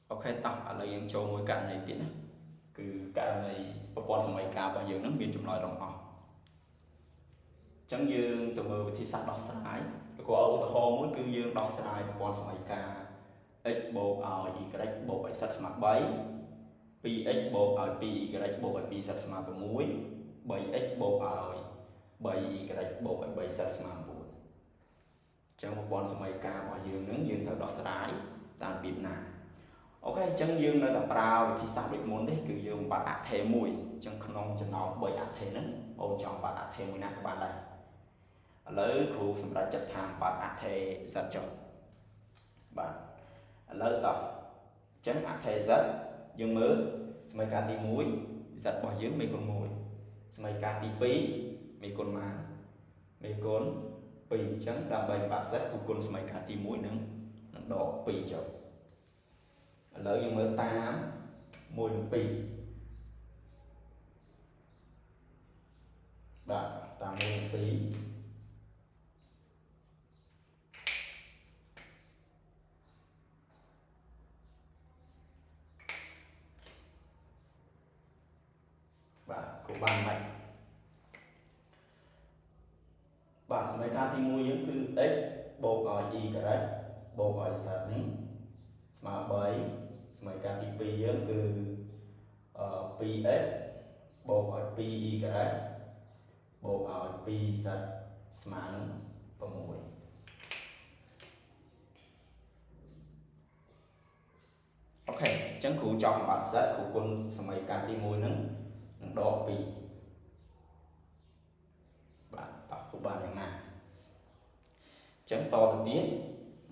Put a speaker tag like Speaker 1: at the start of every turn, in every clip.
Speaker 1: ok tao ở đây em cho mối cạnh này tiến cứ cạnh này bọn sợi cá bao giờ nó biến chủng loại rồng chẳng như từ mưa thì sát đỏ sải có ô tô mỗi cứ dương đỏ sải bọn sợi cá x bộ ở y bộ bảy sát smart bảy px bộ ở pi y bộ ở pi sát smart muối 7x បូកឲ្យ 3y បូកឲ្យ 3 sát ស្មើ 9 ចឹងប្រព័ន្ធសម័យកាលរបស់យើងនឹងយើងត្រូវដោះស្រាយតាមរបៀបណាអូខេចឹងយើងនៅតែប្រើវិធីសាស្ត្រដូចមុនទេគឺយើងបាត់អថេមួយចឹងក្នុងចំណោម3អថេហ្នឹងបងចង់បាត់អថេមួយណាក៏បានដែរឥឡូវគ្រូសម្រាប់ចាត់ថាបាត់អថេ z ចុះបាទឥឡូវតោះចឹងអថេ z យើងមើលសម័យកាលទី1 z របស់យើងមេគុណ1សម័យកាលទី2មេគុណម៉ានមេគុណ2អញ្ចឹងដើម្បីបាត់ z គឺគុណសម័យកាលទី1នឹងដក2ចុះឥឡូវយើងមើលតាម1និង2បាទតាម1និង2បាទគូបានមិនបាទសម័យកាលទី1យើងគឺ x បូកឲ្យ y បូកឲ្យ z នេះស្មើ3សម័យកាលទី2យើងគឺ 2x បូកឲ្យ 2y បូកឲ្យ 2z ស្មើនឹង6អូខេអញ្ចឹងគ្រូចង់បាត់ z គ្រូគុណសម័យកាលទី1ហ្នឹងនឹងដក2បាទតោះគ្រូបានយ៉ាងណាអញ្ចឹងតទៅទៀត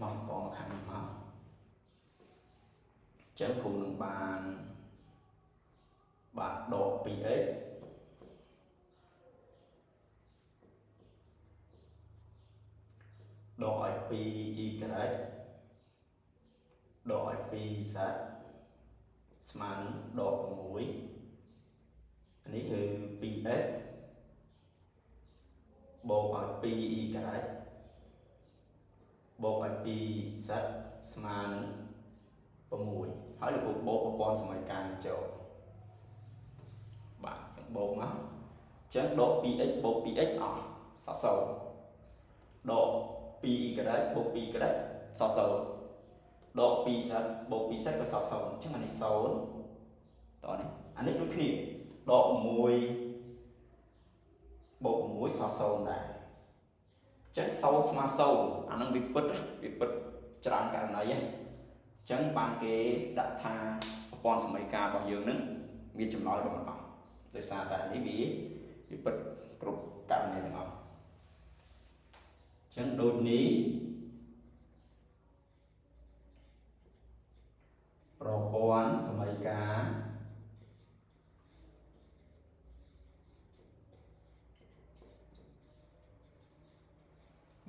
Speaker 1: មកតមកខាងនេះមកអញ្ចឹងគ្រូនឹងបានបាទដក 2x ដកឲ្យ 2y ដកឲ្យ 2z ស្មើនឹងដក 6នេះគឺ 2x បូកឲ្យ 2y បូកឲ្យ 2z ស្មើនឹង6ហើយលោកគ្រូបូកប្រព័ន្ធសម័យកាលនេះចូលបាទបូកមកអញ្ចឹងដក 2x បូក 2x អស់សល់0ដក 2y បូក 2y សល់0ដក 2z បូក 2z ក៏សល់0អញ្ចឹងអានេះ0តោះនេះអានេះដូចគ្នាដក 6 បូក 6 សល់0ដែរអញ្ចឹង0ស្មើ0អានឹងវាពិតច្រើនករណីហ្នឹងអញ្ចឹងបានគេដាក់ថាប្រព័ន្ធសម័យកាលរបស់យើងនឹងមានចម្លើយរបស់អស់ដោយសារតែនេះវាពិតគ្រប់ករណីទាំងអស់អញ្ចឹងដូចនេះប្រព័ន្ធសម័យកាល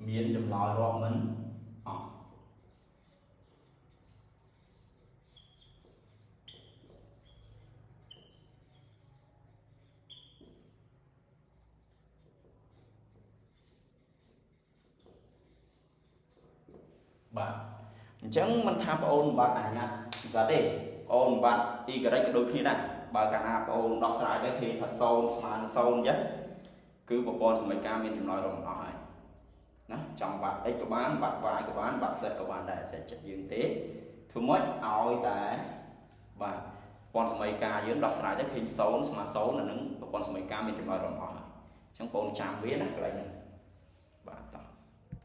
Speaker 1: មានចម្លើយរាប់មិនអស់បាទអញ្ចឹងមិនថាបងអូនបាត់អាញាត់ស្អាតទេបងអូនបាត់ y ក៏ដូចគ្នាដែរបើកាលណាបងអូនដោះស្រាយទៅឃើញថា0ស្មើនឹង0អញ្ចឹងគឺប្រព័ន្ធសម័យកាលមានចម្លើយរាប់មិនអស់ហើយណាចង់បាត់ x ក៏បានបាត់ y ក៏បានបាត់ z ក៏បានដែរតែចិត្តយើងទេធ្វើម៉េចឲ្យតែបាទប្រព័ន្ធសម័យកាលយើងដោះស្រាយទៅឃើញ0ស្មើ0អានឹងប្រព័ន្ធសម័យកាលមានចម្លើយរាប់អស់ហើយអញ្ចឹងបងចាំវាណាកន្លែងហ្នឹង